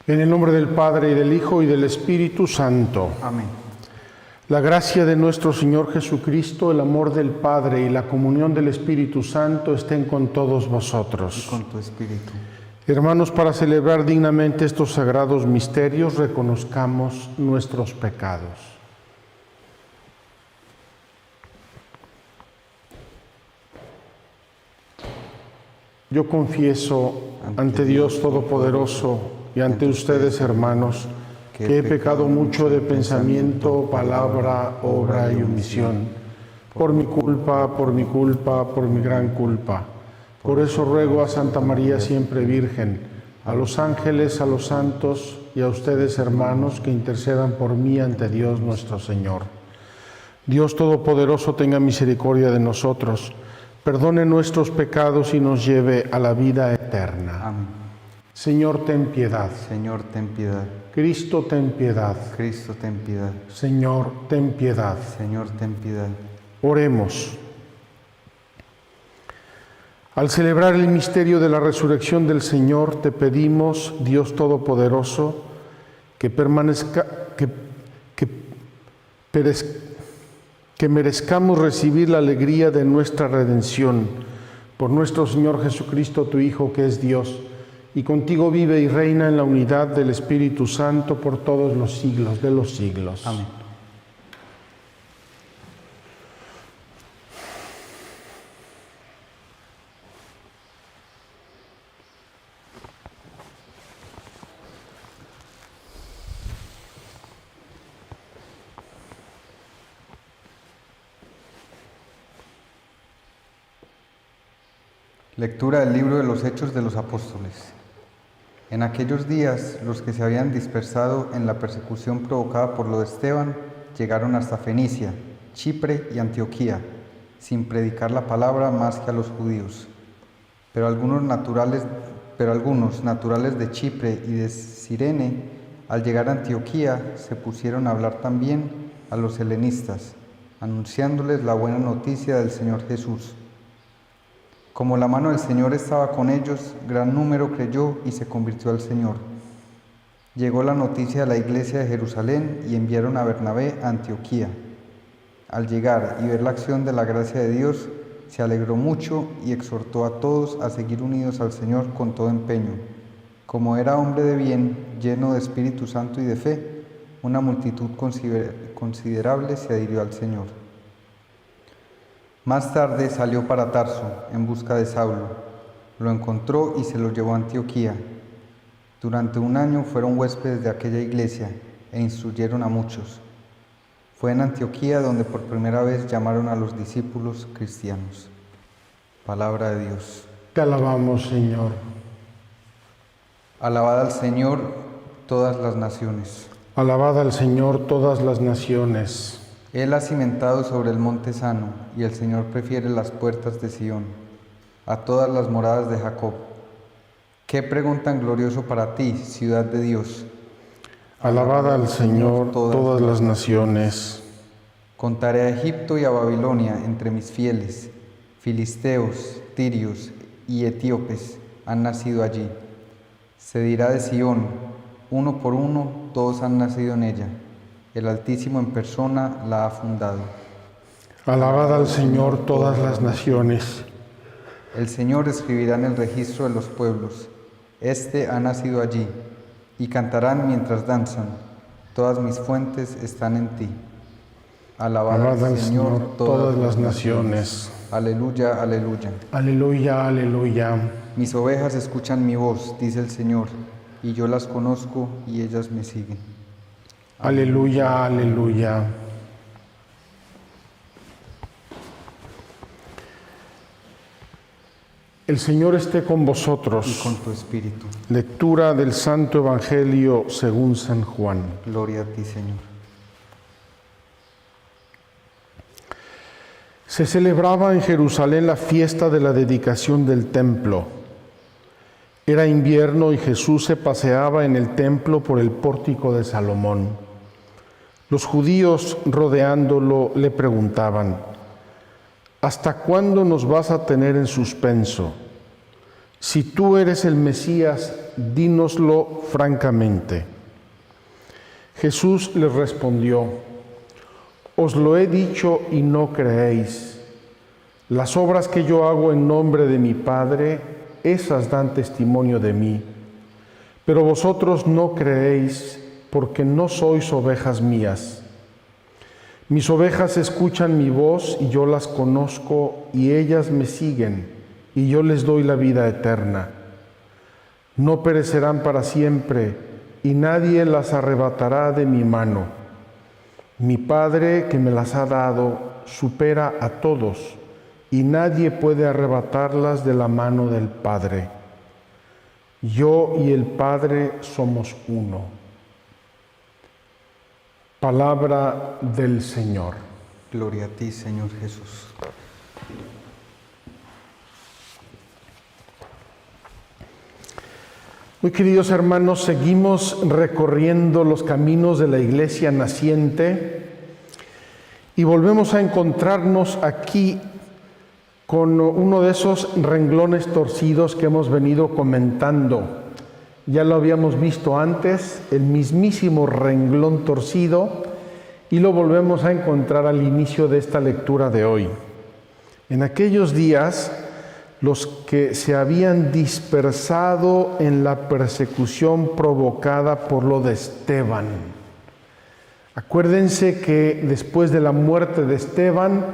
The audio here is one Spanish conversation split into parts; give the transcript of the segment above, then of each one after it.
En el nombre del Padre, y del Hijo, y del Espíritu Santo. Amén. La gracia de nuestro Señor Jesucristo, el amor del Padre y la comunión del Espíritu Santo estén con todos vosotros. Y con tu espíritu. Hermanos, para celebrar dignamente estos sagrados misterios, reconozcamos nuestros pecados. Yo confieso ante Dios Todopoderoso y ante ustedes, hermanos, que he pecado mucho de pensamiento, palabra, obra y omisión, por mi culpa, por mi gran culpa. Por eso ruego a Santa María siempre Virgen, a los ángeles, a los santos y a ustedes, hermanos, que intercedan por mí ante Dios nuestro Señor. Dios Todopoderoso tenga misericordia de nosotros, perdone nuestros pecados y nos lleve a la vida eterna. Amén. Señor, ten piedad. Señor, ten piedad. Cristo, ten piedad. Cristo, ten piedad. Señor, ten piedad. Señor, ten piedad. Oremos. Al celebrar el misterio de la resurrección del Señor, te pedimos, Dios Todopoderoso, que merezcamos recibir la alegría de nuestra redención por nuestro Señor Jesucristo, tu Hijo, que es Dios, y contigo vive y reina en la unidad del Espíritu Santo por todos los siglos de los siglos. Amén. Lectura del libro de los Hechos de los Apóstoles. En aquellos días, los que se habían dispersado en la persecución provocada por lo de Esteban llegaron hasta Fenicia, Chipre y Antioquía, sin predicar la palabra más que a los judíos. Pero algunos naturales de Chipre y de Cirene, al llegar a Antioquía, se pusieron a hablar también a los helenistas, anunciándoles la buena noticia del Señor Jesús. Como la mano del Señor estaba con ellos, gran número creyó y se convirtió al Señor. Llegó la noticia a la iglesia de Jerusalén y enviaron a Bernabé a Antioquía. Al llegar y ver la acción de la gracia de Dios, se alegró mucho y exhortó a todos a seguir unidos al Señor con todo empeño. Como era hombre de bien, lleno de Espíritu Santo y de fe, una multitud considerable se adhirió al Señor. Más tarde salió para Tarso en busca de Saulo. Lo encontró y se lo llevó a Antioquía. Durante un año fueron huéspedes de aquella iglesia e instruyeron a muchos. Fue en Antioquía donde por primera vez llamaron a los discípulos cristianos. Palabra de Dios. Te alabamos, Señor. Alabad al Señor todas las naciones. Alabad al Señor todas las naciones. Él ha cimentado sobre el monte sano, y el Señor prefiere las puertas de Sión, a todas las moradas de Jacob. ¿Qué preguntan glorioso para ti, ciudad de Dios? Alabad al Señor todas las naciones. Contaré a Egipto y a Babilonia entre mis fieles. Filisteos, tirios y etíopes han nacido allí. Se dirá de Sión, uno por uno, todos han nacido en ella. El Altísimo en persona la ha fundado. Alabad al Señor todas las naciones. El Señor escribirá en el registro de los pueblos. Este ha nacido allí, y cantarán mientras danzan. Todas mis fuentes están en ti. Alabad al Señor todas las naciones. Aleluya, aleluya. Aleluya, aleluya. Mis ovejas escuchan mi voz, dice el Señor, y yo las conozco y ellas me siguen. Aleluya, aleluya. El Señor esté con vosotros. Y con tu espíritu. Lectura del Santo Evangelio según San Juan. Gloria a ti, Señor. Se celebraba en Jerusalén la fiesta de la dedicación del templo. Era invierno y Jesús se paseaba en el templo por el pórtico de Salomón. Los judíos rodeándolo le preguntaban: ¿hasta cuándo nos vas a tener en suspenso? Si tú eres el Mesías, dínoslo francamente. Jesús les respondió: os lo he dicho y no creéis. Las obras que yo hago en nombre de mi Padre, esas dan testimonio de mí. Pero vosotros no creéis, porque no sois ovejas mías. Mis ovejas escuchan mi voz y yo las conozco y ellas me siguen y yo les doy la vida eterna. No perecerán para siempre y nadie las arrebatará de mi mano. Mi Padre que me las ha dado supera a todos y nadie puede arrebatarlas de la mano del Padre. Yo y el Padre somos uno. Palabra del Señor. Gloria a ti, Señor Jesús. Muy queridos hermanos, seguimos recorriendo los caminos de la Iglesia naciente y volvemos a encontrarnos aquí con uno de esos renglones torcidos que hemos venido comentando. Ya lo habíamos visto antes, el mismísimo renglón torcido, y lo volvemos a encontrar al inicio de esta lectura de hoy. En aquellos días, los que se habían dispersado en la persecución provocada por lo de Esteban. Acuérdense que después de la muerte de Esteban,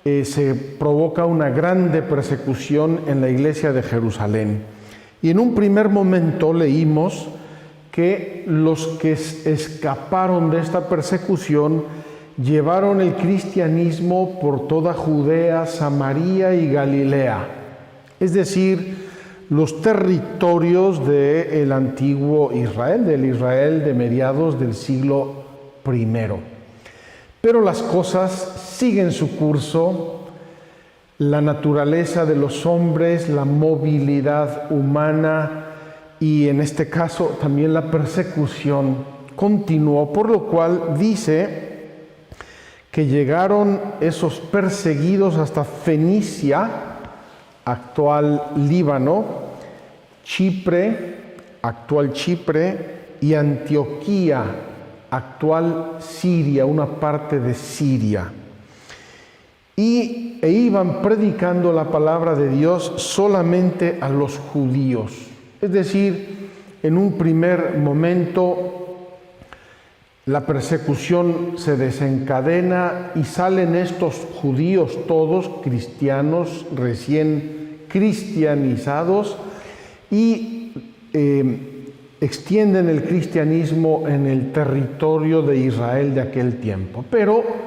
se provoca una grande persecución en la iglesia de Jerusalén. Y en un primer momento leímos que los que escaparon de esta persecución llevaron el cristianismo por toda Judea, Samaria y Galilea, es decir, los territorios del antiguo Israel, del Israel de mediados del siglo I. Pero las cosas siguen su curso. La naturaleza de los hombres, la movilidad humana y en este caso también la persecución continuó, por lo cual dice que llegaron esos perseguidos hasta Fenicia, actual Líbano, Chipre, actual Chipre, y Antioquía, actual Siria, una parte de Siria. E iban predicando la palabra de Dios solamente a los judíos. Es decir, en un primer momento la persecución se desencadena y salen estos judíos todos cristianos, recién cristianizados, y extienden el cristianismo en el territorio de Israel de aquel tiempo. Pero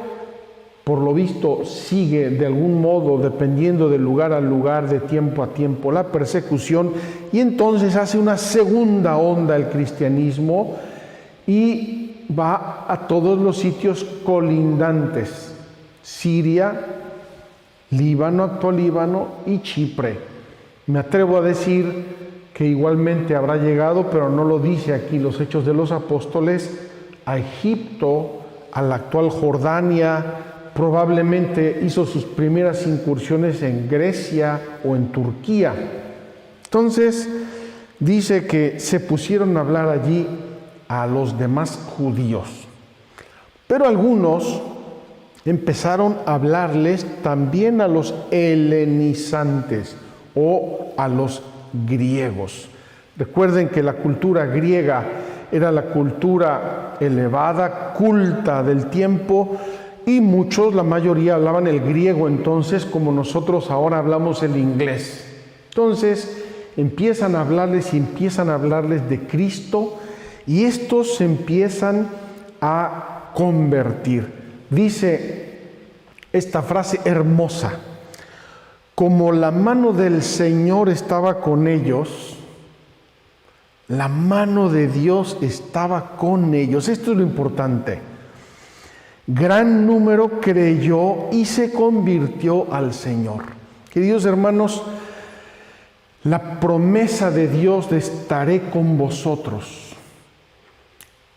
por lo visto sigue de algún modo, dependiendo de lugar a lugar, de tiempo a tiempo, la persecución, y entonces hace una segunda onda el cristianismo y va a todos los sitios colindantes: Siria, Líbano, actual Líbano, y Chipre. Me atrevo a decir que igualmente habrá llegado, pero no lo dice aquí los Hechos de los Apóstoles, a Egipto, a la actual Jordania. Probablemente hizo sus primeras incursiones en Grecia o en Turquía. Entonces, dice que se pusieron a hablar allí a los demás judíos. Pero algunos empezaron a hablarles también a los helenizantes o a los griegos. Recuerden que la cultura griega era la cultura elevada, culta del tiempo, y muchos, la mayoría, hablaban el griego entonces, como nosotros ahora hablamos el inglés. Entonces empiezan a hablarles de Cristo, y estos se empiezan a convertir. Dice esta frase hermosa: como la mano del Señor estaba con ellos, la mano de Dios estaba con ellos. Esto es lo importante. Gran número creyó y se convirtió al Señor. Queridos hermanos, la promesa de Dios de estaré con vosotros,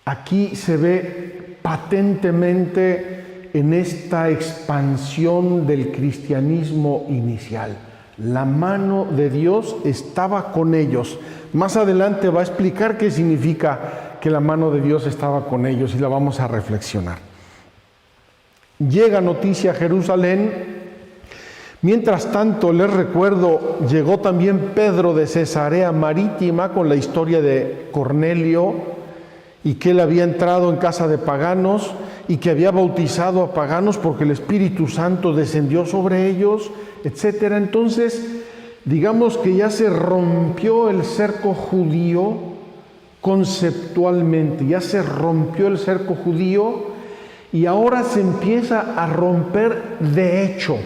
aquí se ve patentemente en esta expansión del cristianismo inicial. La mano de Dios estaba con ellos. Más adelante va a explicar qué significa que la mano de Dios estaba con ellos y la vamos a reflexionar. Llega noticia a Jerusalén. Mientras tanto, les recuerdo, llegó también Pedro de Cesarea Marítima con la historia de Cornelio y que él había entrado en casa de paganos y que había bautizado a paganos porque el Espíritu Santo descendió sobre ellos, etc. Entonces, digamos que ya se rompió el cerco judío conceptualmente, ya se rompió el cerco judío y ahora se empieza a romper de hecho.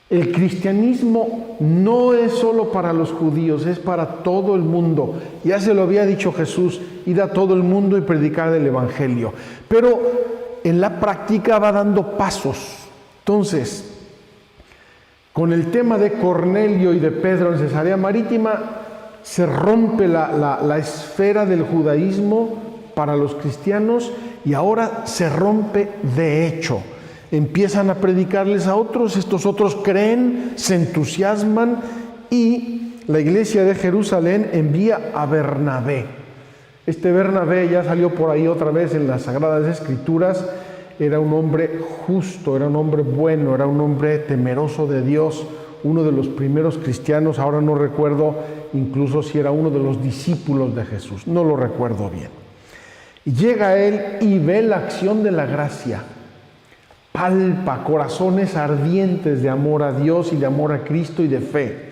El cristianismo no es solo para los judíos, es para todo el mundo. Ya se lo había dicho Jesús, id a todo el mundo y predicar el Evangelio. Pero en la práctica va dando pasos. Entonces, con el tema de Cornelio y de Pedro en Cesarea Marítima, se rompe la esfera del judaísmo para los cristianos y ahora se rompe de hecho. Empiezan a predicarles a otros, estos otros creen, se entusiasman y la iglesia de Jerusalén envía a Bernabé. Este Bernabé ya salió por ahí otra vez en las Sagradas Escrituras, era un hombre justo, era un hombre bueno, era un hombre temeroso de Dios, uno de los primeros cristianos, ahora no recuerdo incluso si era uno de los discípulos de Jesús, no lo recuerdo bien. Y llega él y ve la acción de la gracia. Palpa corazones ardientes de amor a Dios y de amor a Cristo y de fe.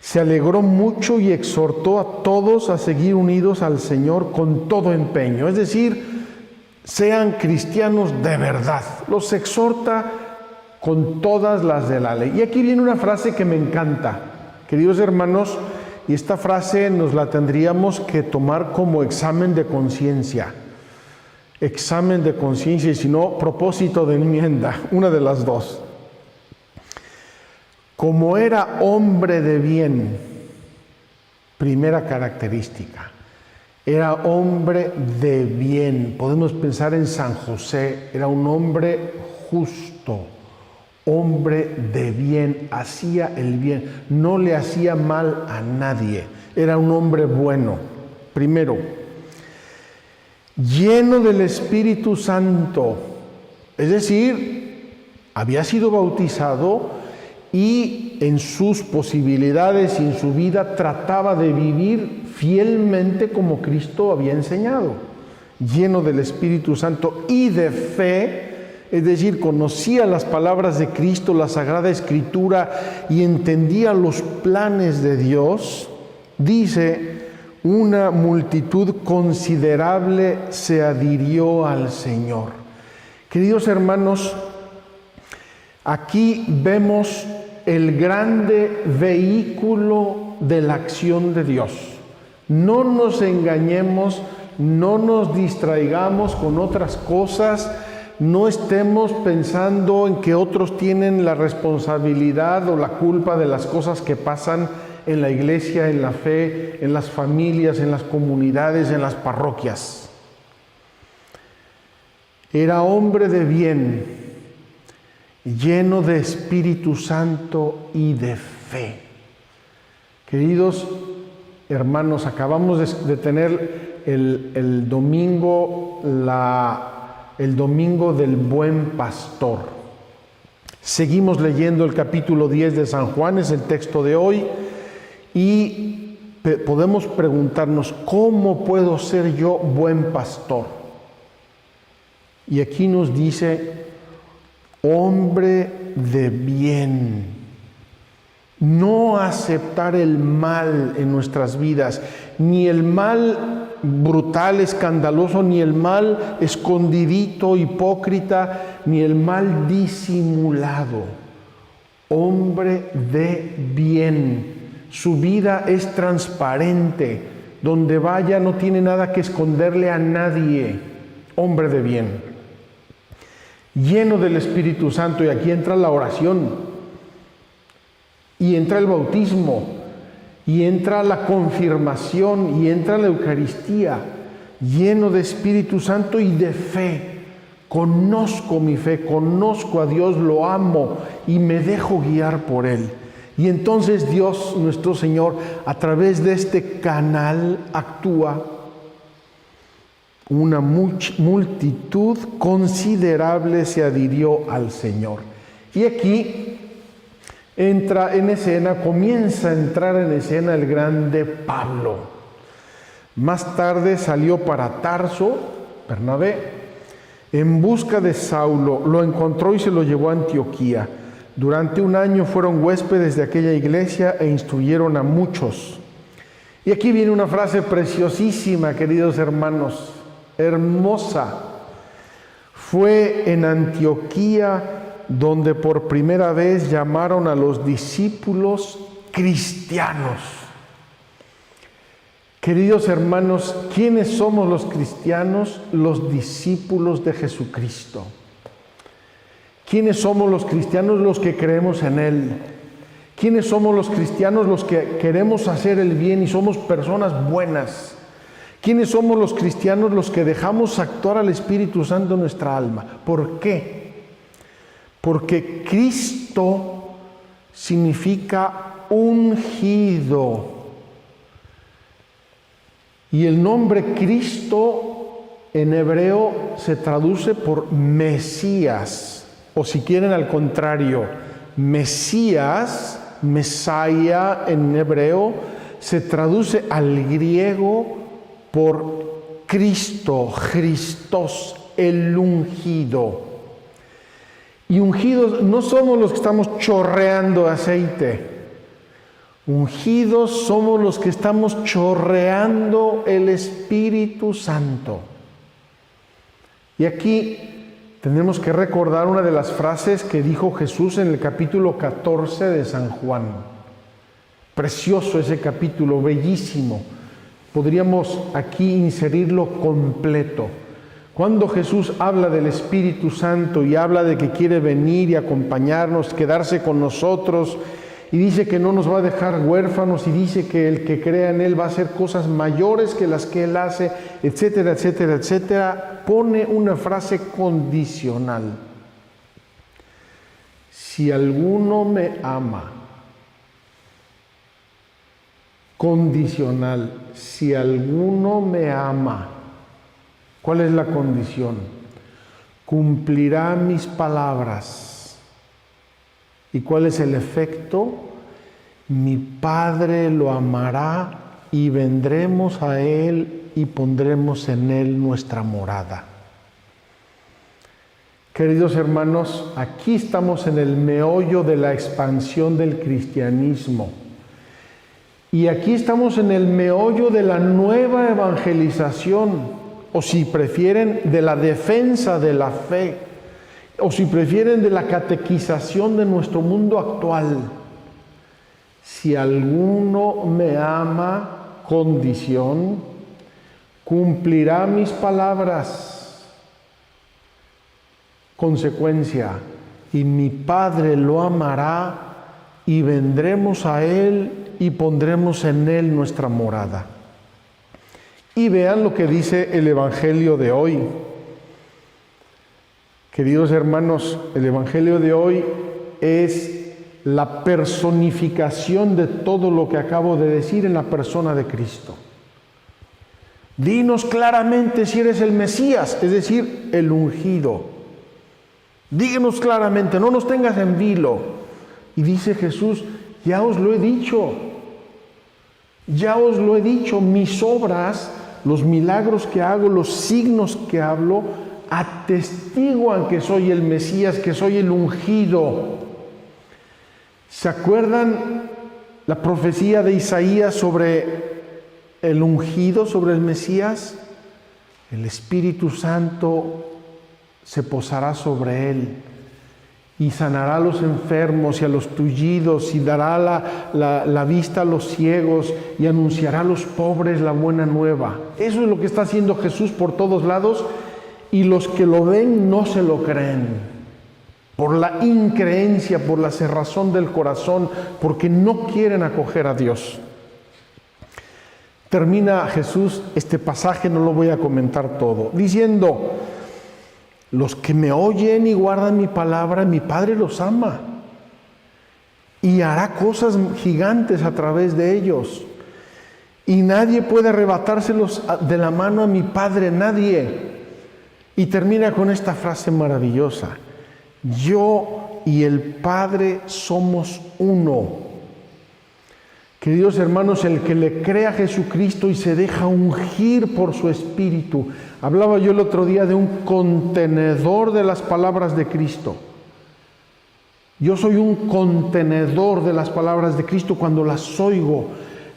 Se alegró mucho y exhortó a todos a seguir unidos al Señor con todo empeño. Es decir, sean cristianos de verdad. Los exhorta con todas las de la ley. Y aquí viene una frase que me encanta, queridos hermanos, y esta frase nos la tendríamos que tomar como examen de conciencia. Examen de conciencia y si no, propósito de enmienda, una de las dos. Como era hombre de bien, primera característica, era hombre de bien. Podemos pensar en San José, era un hombre justo, hombre de bien, hacía el bien, no le hacía mal a nadie, era un hombre bueno. Primero, lleno del Espíritu Santo, es decir, había sido bautizado y en sus posibilidades y en su vida trataba de vivir fielmente como Cristo había enseñado, lleno del Espíritu Santo y de fe, es decir, conocía las palabras de Cristo, la Sagrada Escritura y entendía los planes de Dios. Dice: una multitud considerable se adhirió al Señor. Queridos hermanos, aquí vemos el grande vehículo de la acción de Dios. No nos engañemos, no nos distraigamos con otras cosas, no estemos pensando en que otros tienen la responsabilidad o la culpa de las cosas que pasan en la iglesia, en la fe, en las familias, en las comunidades, en las parroquias. Era hombre de bien, lleno de Espíritu Santo y de fe. Queridos hermanos, acabamos de tener el domingo del Buen Pastor. Seguimos leyendo el capítulo 10 de San Juan, es el texto de hoy. Y podemos preguntarnos, ¿cómo puedo ser yo buen pastor? Y aquí nos dice, hombre de bien. No aceptar el mal en nuestras vidas, ni el mal brutal, escandaloso, ni el mal escondidito, hipócrita, ni el mal disimulado. Hombre de bien. Su vida es transparente, donde vaya no tiene nada que esconderle a nadie, hombre de bien. Lleno del Espíritu Santo, y aquí entra la oración, y entra el bautismo, y entra la confirmación, y entra la Eucaristía, lleno de Espíritu Santo y de fe, conozco mi fe, conozco a Dios, lo amo y me dejo guiar por Él. Y entonces Dios, nuestro Señor, a través de este canal actúa. Una multitud considerable se adhirió al Señor. Y aquí comienza a entrar en escena el grande Pablo. Más tarde salió para Tarso, Bernabé, en busca de Saulo, lo encontró y se lo llevó a Antioquía. Durante 1 año fueron huéspedes de aquella iglesia e instruyeron a muchos. Y aquí viene una frase preciosísima, queridos hermanos, hermosa. Fue en Antioquía donde por primera vez llamaron a los discípulos cristianos. Queridos hermanos, ¿quiénes somos los cristianos? Los discípulos de Jesucristo. ¿Quiénes somos los cristianos? Los que creemos en Él. ¿Quiénes somos los cristianos? Los que queremos hacer el bien y somos personas buenas. ¿Quiénes somos los cristianos? Los que dejamos actuar al Espíritu Santo en nuestra alma. ¿Por qué? Porque Cristo significa ungido. Y el nombre Cristo en hebreo se traduce por Mesías. O si quieren al contrario, Mesías, Mesaya en hebreo, se traduce al griego por Cristo, Christos, el ungido. Y ungidos no somos los que estamos chorreando aceite. Ungidos somos los que estamos chorreando el Espíritu Santo. Y aquí tenemos que recordar una de las frases que dijo Jesús en el capítulo 14 de San Juan. Precioso ese capítulo, bellísimo. Podríamos aquí inserirlo completo. Cuando Jesús habla del Espíritu Santo y habla de que quiere venir y acompañarnos, quedarse con nosotros, y dice que no nos va a dejar huérfanos, y dice que el que crea en Él va a hacer cosas mayores que las que Él hace, etcétera, etcétera, etcétera, pone una frase condicional. Si alguno me ama, condicional, si alguno me ama, ¿cuál es la condición? Cumplirá mis palabras. ¿Y cuál es el efecto? Mi Padre lo amará y vendremos a Él y pondremos en Él nuestra morada. Queridos hermanos, aquí estamos en el meollo de la expansión del cristianismo. Y aquí estamos en el meollo de la nueva evangelización, o si prefieren, de la defensa de la fe, o si prefieren, de la catequización de nuestro mundo actual. Si alguno me ama, condición, cumplirá mis palabras. Consecuencia, y mi Padre lo amará y vendremos a Él y pondremos en Él nuestra morada. Y vean lo que dice el Evangelio de hoy. Queridos hermanos, el Evangelio de hoy es la personificación de todo lo que acabo de decir en la persona de Cristo. Dinos claramente si eres el Mesías, es decir, el ungido. Díganos claramente, no nos tengas en vilo. Y dice Jesús, ya os lo he dicho. Ya os lo he dicho, mis obras, los milagros que hago, los signos que hablo, atestiguan que soy el Mesías, que soy el ungido. ¿Se acuerdan la profecía de Isaías sobre el ungido, sobre el Mesías? El Espíritu Santo se posará sobre él y sanará a los enfermos y a los tullidos y dará la vista a los ciegos y anunciará a los pobres la buena nueva. Eso es lo que está haciendo Jesús por todos lados, y los que lo ven no se lo creen. Por la increencia, por la cerrazón del corazón, porque no quieren acoger a Dios. Termina Jesús este pasaje, no lo voy a comentar todo, diciendo: Los que me oyen y guardan mi palabra, mi Padre los ama y hará cosas gigantes a través de ellos. Y nadie puede arrebatárselos de la mano a mi Padre, nadie. Y termina con esta frase maravillosa: yo y el Padre somos uno. Queridos hermanos, el que le cree a Jesucristo y se deja ungir por su Espíritu. Hablaba yo el otro día de un contenedor de las palabras de Cristo. Yo soy un contenedor de las palabras de Cristo. Cuando las oigo,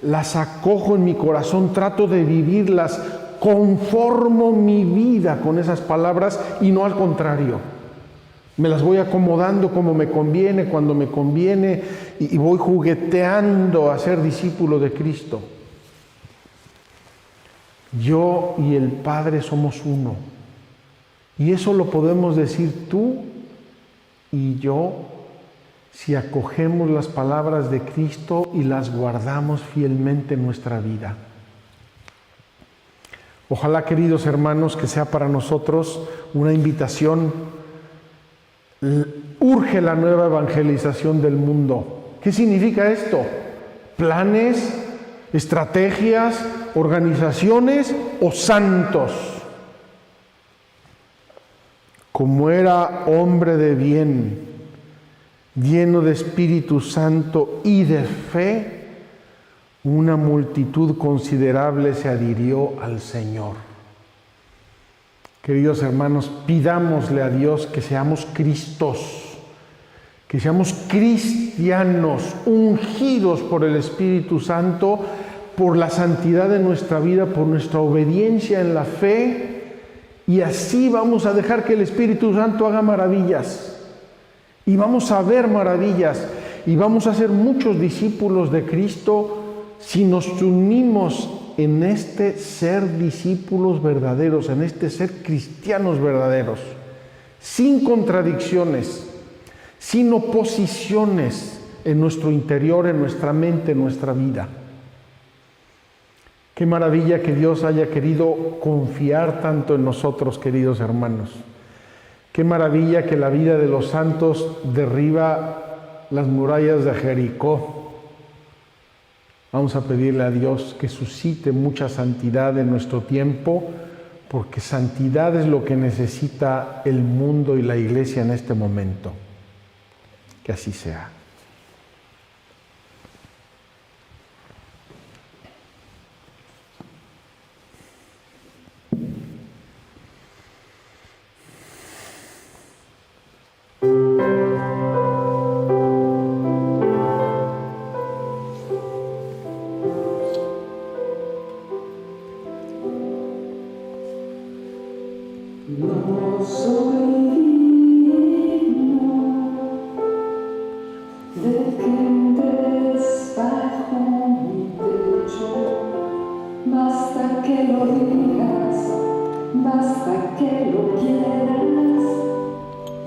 las acojo en mi corazón, trato de vivirlas, conformo mi vida con esas palabras y no al contrario. Me las voy acomodando como me conviene, cuando me conviene, y voy jugueteando a ser discípulo de Cristo. Yo y el Padre somos uno. Y eso lo podemos decir tú y yo si acogemos las palabras de Cristo y las guardamos fielmente en nuestra vida. Ojalá, queridos hermanos, que sea para nosotros una invitación. Urge la nueva evangelización del mundo. ¿Qué significa esto? ¿Planes, estrategias, organizaciones o santos? Como era hombre de bien, lleno de Espíritu Santo y de fe, una multitud considerable se adhirió al Señor. Queridos hermanos, pidámosle a Dios que seamos Cristos, que seamos cristianos, ungidos por el Espíritu Santo, por la santidad de nuestra vida, por nuestra obediencia en la fe, y así vamos a dejar que el Espíritu Santo haga maravillas, y vamos a ver maravillas, y vamos a ser muchos discípulos de Cristo si nos unimos en este ser discípulos verdaderos, en este ser cristianos verdaderos, sin contradicciones, sin oposiciones en nuestro interior, en nuestra mente, en nuestra vida. Qué maravilla que Dios haya querido confiar tanto en nosotros, queridos hermanos. Qué maravilla que la vida de los santos derriba las murallas de Jericó. Vamos a pedirle a Dios que suscite mucha santidad en nuestro tiempo, porque santidad es lo que necesita el mundo y la Iglesia en este momento. Que así sea. No soy digno de que entres bajo mi techo, basta que lo digas, basta que lo quieras,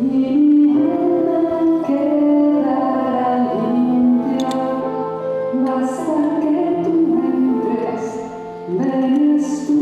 y mi alma quedará limpia, basta que tú entres, venes tú.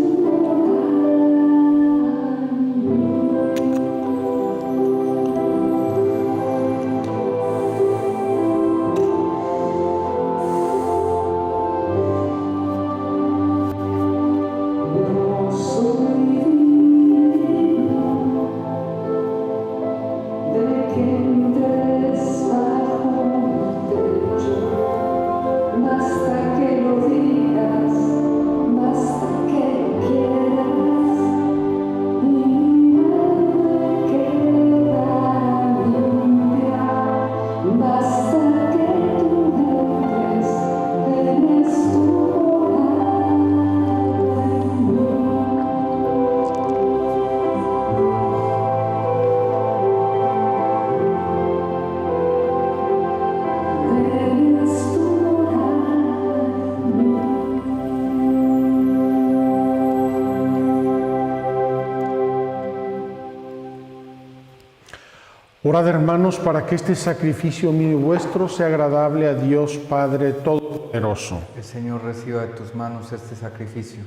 Orad, hermanos, para que este sacrificio mío y vuestro sea agradable a Dios Padre Todopoderoso. El Señor reciba de tus manos este sacrificio,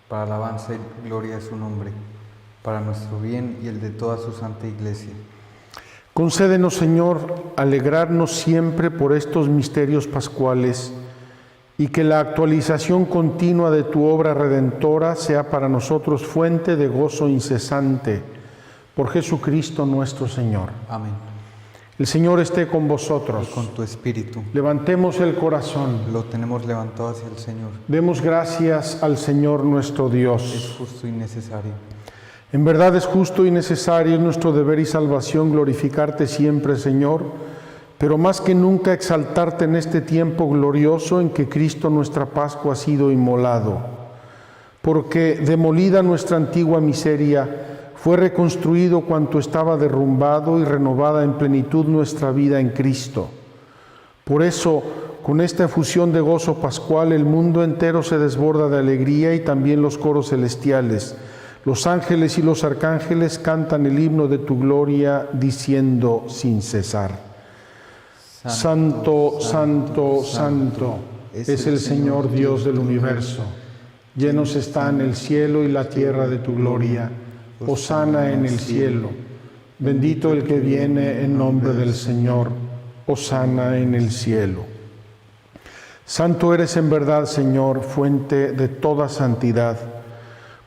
para alabanza y gloria de su nombre, para nuestro bien y el de toda su santa Iglesia. Concédenos, Señor, alegrarnos siempre por estos misterios pascuales y que la actualización continua de tu obra redentora sea para nosotros fuente de gozo incesante. Por Jesucristo nuestro Señor. Amén. El Señor esté con vosotros. Y con tu espíritu. Levantemos el corazón. Lo tenemos levantado hacia el Señor. Demos gracias al Señor nuestro Dios. Es justo y necesario. En verdad es justo y necesario, es nuestro deber y salvación glorificarte siempre, Señor, pero más que nunca exaltarte en este tiempo glorioso en que Cristo nuestra Pascua ha sido inmolado. Porque demolida nuestra antigua miseria, fue reconstruido cuanto estaba derrumbado y renovada en plenitud nuestra vida en Cristo. Por eso, con esta efusión de gozo pascual, el mundo entero se desborda de alegría y también los coros celestiales. Los ángeles y los arcángeles cantan el himno de tu gloria, diciendo sin cesar: Santo, santo, santo, es el Señor Dios del universo. Llenos están el cielo y la tierra de tu gloria. Hosana en el cielo. Bendito el que viene en nombre del Señor. Hosana en el cielo. Santo eres en verdad, Señor, fuente de toda santidad.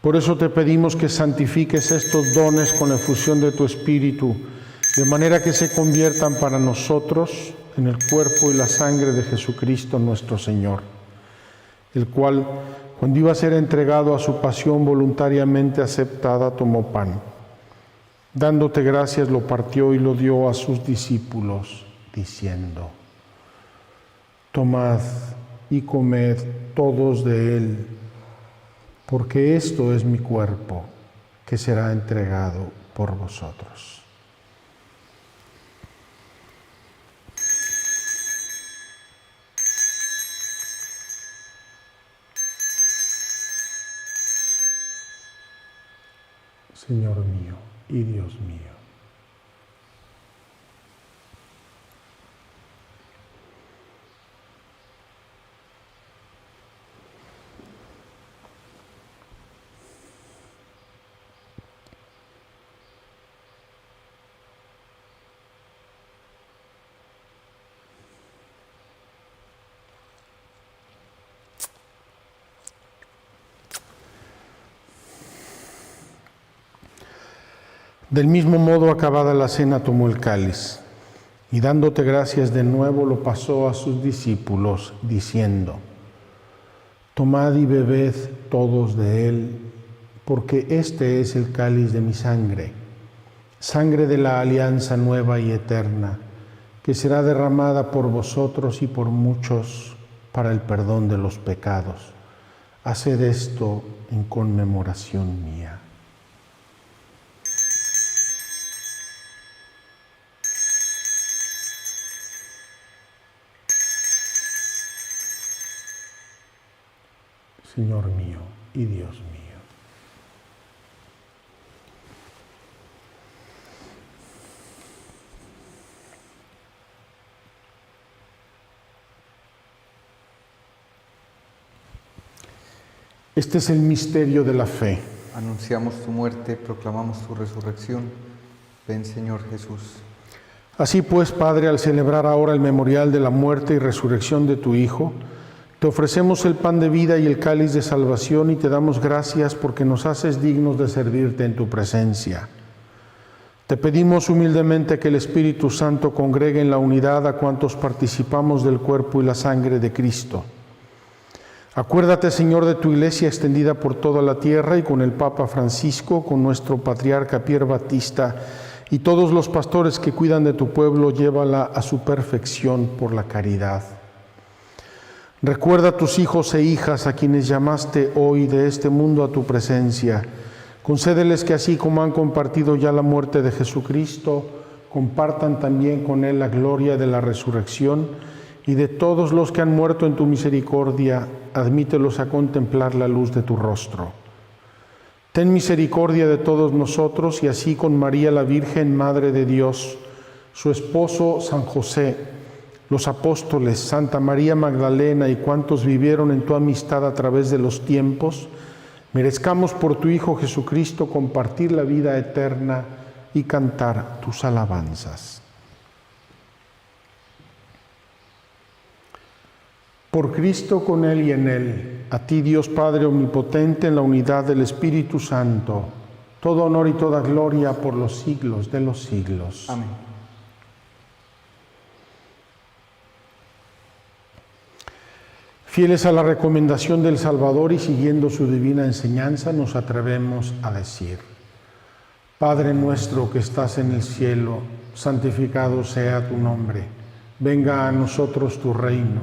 Por eso te pedimos que santifiques estos dones con la efusión de tu Espíritu, de manera que se conviertan para nosotros en el cuerpo y la sangre de Jesucristo nuestro Señor, el cual, cuando iba a ser entregado a su pasión voluntariamente aceptada, tomó pan. Dándote gracias, lo partió y lo dio a sus discípulos, diciendo: Tomad y comed todos de él, porque esto es mi cuerpo, que será entregado por vosotros. Señor mío y Dios mío. Del mismo modo, acabada la cena, tomó el cáliz y dándote gracias de nuevo lo pasó a sus discípulos, diciendo: Tomad y bebed todos de él, porque este es el cáliz de mi sangre, sangre de la alianza nueva y eterna, que será derramada por vosotros y por muchos para el perdón de los pecados. Haced esto en conmemoración mía. Señor mío y Dios mío. Este es el misterio de la fe. Anunciamos tu muerte, proclamamos tu resurrección. Ven, Señor Jesús. Así pues, Padre, al celebrar ahora el memorial de la muerte y resurrección de tu Hijo, te ofrecemos el pan de vida y el cáliz de salvación y te damos gracias porque nos haces dignos de servirte en tu presencia. Te pedimos humildemente que el Espíritu Santo congregue en la unidad a cuantos participamos del cuerpo y la sangre de Cristo. Acuérdate, Señor, de tu Iglesia extendida por toda la tierra y con el Papa Francisco, con nuestro patriarca Pier Batista y todos los pastores que cuidan de tu pueblo, llévala a su perfección por la caridad. Recuerda a tus hijos e hijas a quienes llamaste hoy de este mundo a tu presencia. Concédeles que así como han compartido ya la muerte de Jesucristo, compartan también con Él la gloria de la resurrección, y de todos los que han muerto en tu misericordia, admítelos a contemplar la luz de tu rostro. Ten misericordia de todos nosotros y así con María la Virgen, Madre de Dios, su esposo San José, los apóstoles, Santa María Magdalena y cuantos vivieron en tu amistad a través de los tiempos, merezcamos por tu Hijo Jesucristo compartir la vida eterna y cantar tus alabanzas. Por Cristo, con Él y en Él, a ti Dios Padre Omnipotente, en la unidad del Espíritu Santo, todo honor y toda gloria por los siglos de los siglos. Amén. Fieles a la recomendación del Salvador y siguiendo su divina enseñanza, nos atrevemos a decir: Padre nuestro que estás en el cielo, santificado sea tu nombre. Venga a nosotros tu reino.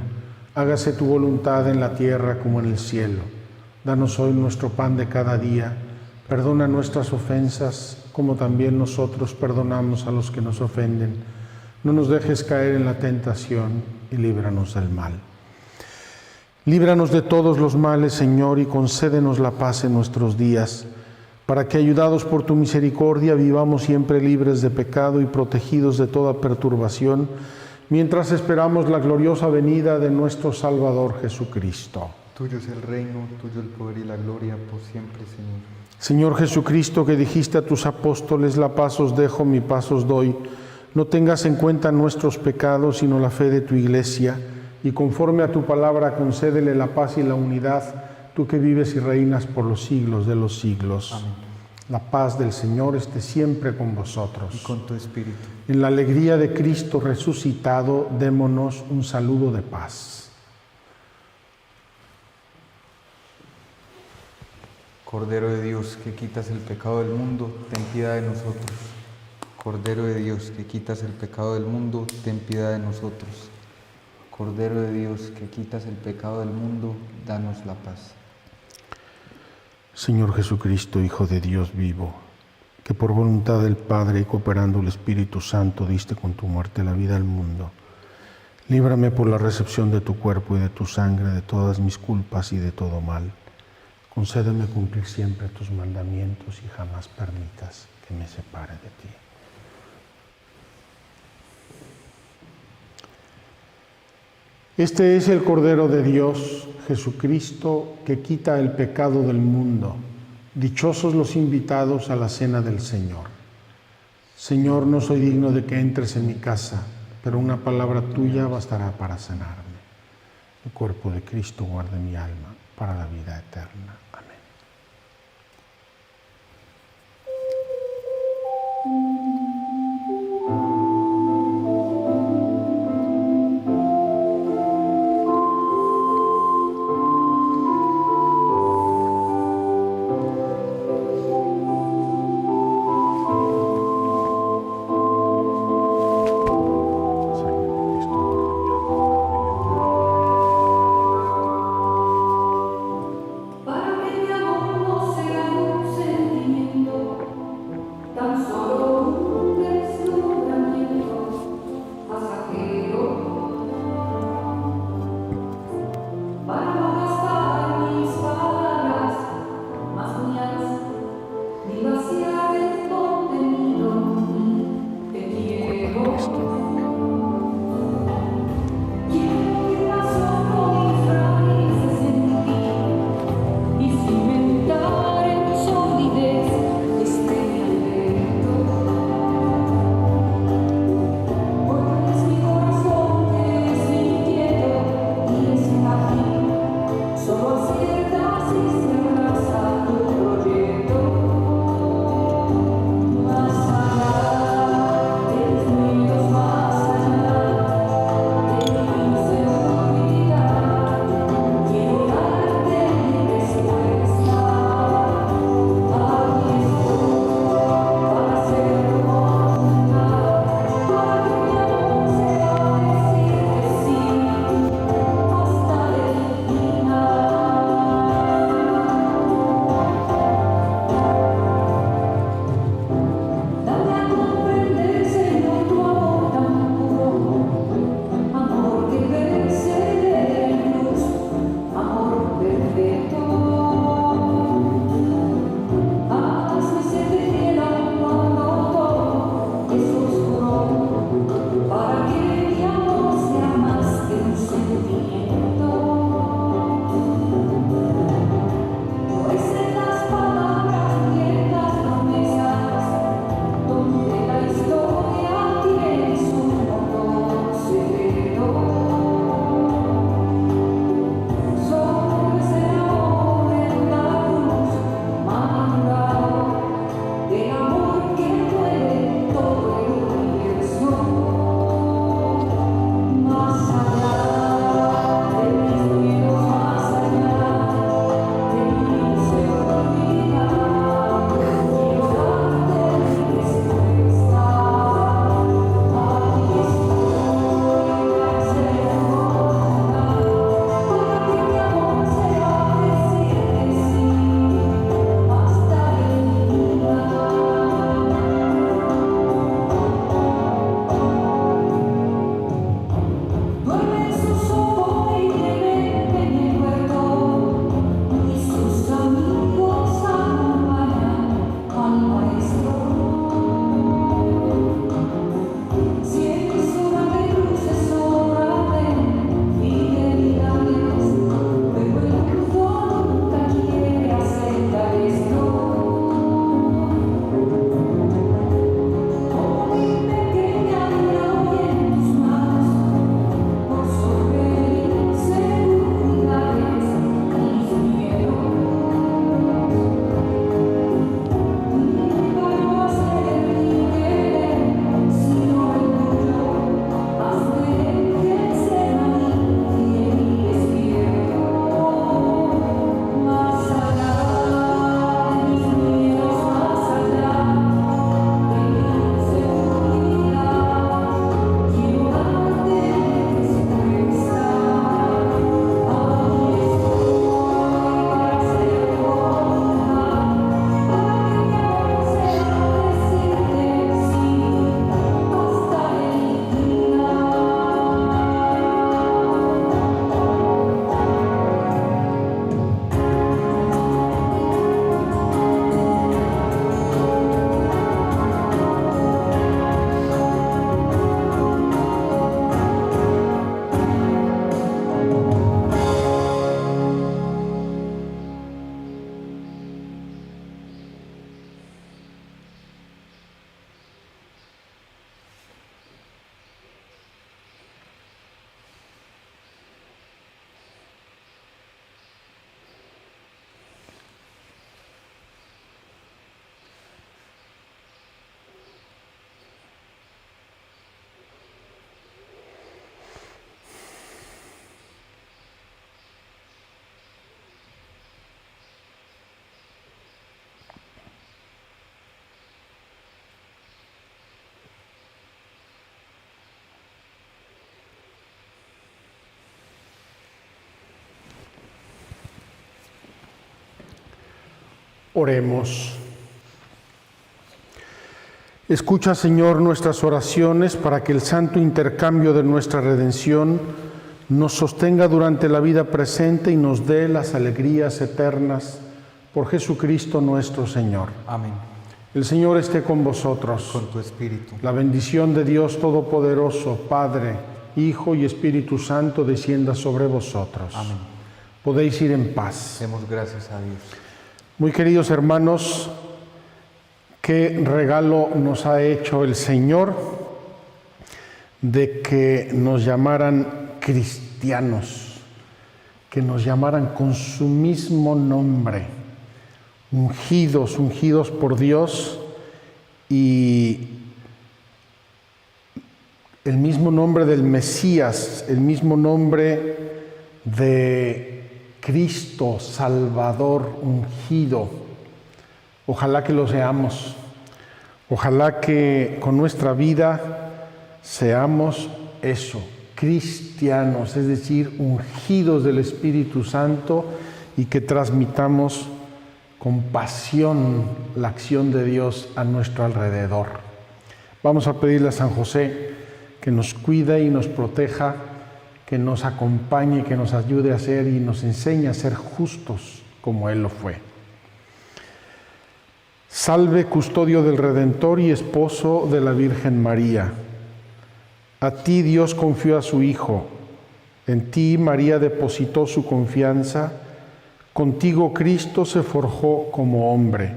Hágase tu voluntad en la tierra como en el cielo. Danos hoy nuestro pan de cada día. Perdona nuestras ofensas, como también nosotros perdonamos a los que nos ofenden. No nos dejes caer en la tentación y líbranos del mal. Líbranos de todos los males, Señor, y concédenos la paz en nuestros días, para que, ayudados por tu misericordia, vivamos siempre libres de pecado y protegidos de toda perturbación, mientras esperamos la gloriosa venida de nuestro Salvador Jesucristo. Tuyo es el reino, tuyo el poder y la gloria por siempre, Señor. Señor Jesucristo, que dijiste a tus apóstoles: la paz os dejo, mi paz os doy, no tengas en cuenta nuestros pecados, sino la fe de tu Iglesia, y conforme a tu palabra concédele la paz y la unidad, tú que vives y reinas por los siglos de los siglos. Amén. La paz del Señor esté siempre con vosotros. Y con tu espíritu. En la alegría de Cristo resucitado, démonos un saludo de paz. Cordero de Dios, que quitas el pecado del mundo, ten piedad de nosotros. Cordero de Dios, que quitas el pecado del mundo, ten piedad de nosotros. Cordero de Dios, que quitas el pecado del mundo, danos la paz. Señor Jesucristo, Hijo de Dios vivo, que por voluntad del Padre y cooperando el Espíritu Santo diste con tu muerte la vida al mundo, líbrame por la recepción de tu cuerpo y de tu sangre de todas mis culpas y de todo mal. Concédeme cumplir siempre tus mandamientos y jamás permitas que me separe de ti. Este es el Cordero de Dios, Jesucristo, que quita el pecado del mundo. Dichosos los invitados a la cena del Señor. Señor, no soy digno de que entres en mi casa, pero una palabra tuya bastará para sanarme. El cuerpo de Cristo guarde mi alma para la vida eterna. Amén. Para que Oremos. Escucha, Señor, nuestras oraciones para que el santo intercambio de nuestra redención nos sostenga durante la vida presente y nos dé las alegrías eternas por Jesucristo nuestro Señor. Amén. El Señor esté con vosotros. Con tu espíritu. La bendición de Dios Todopoderoso, Padre, Hijo y Espíritu Santo, descienda sobre vosotros. Amén. Podéis ir en paz. Demos gracias a Dios. Muy queridos hermanos, qué regalo nos ha hecho el Señor de que nos llamaran cristianos, que nos llamaran con su mismo nombre, ungidos por Dios, y el mismo nombre del Mesías, el mismo nombre de Cristo, Salvador, ungido. Ojalá que lo seamos. Ojalá que con nuestra vida seamos eso, cristianos, es decir, ungidos del Espíritu Santo, y que transmitamos con pasión la acción de Dios a nuestro alrededor. Vamos a pedirle a San José que nos cuide y nos proteja, que nos acompañe, que nos ayude a ser y nos enseñe a ser justos como Él lo fue. Salve, custodio del Redentor y esposo de la Virgen María. A ti Dios confió a su Hijo, en ti María depositó su confianza, contigo Cristo se forjó como hombre.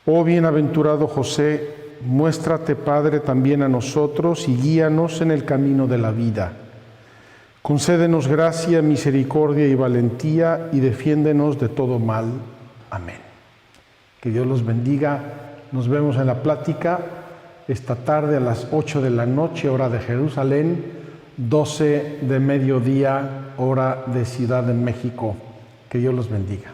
Oh bienaventurado José, muéstrate Padre también a nosotros y guíanos en el camino de la vida. Concédenos gracia, misericordia y valentía y defiéndenos de todo mal. Amén. Que Dios los bendiga. Nos vemos en la plática esta tarde a las 8 de la noche, hora de Jerusalén, 12 de mediodía, hora de Ciudad de México. Que Dios los bendiga.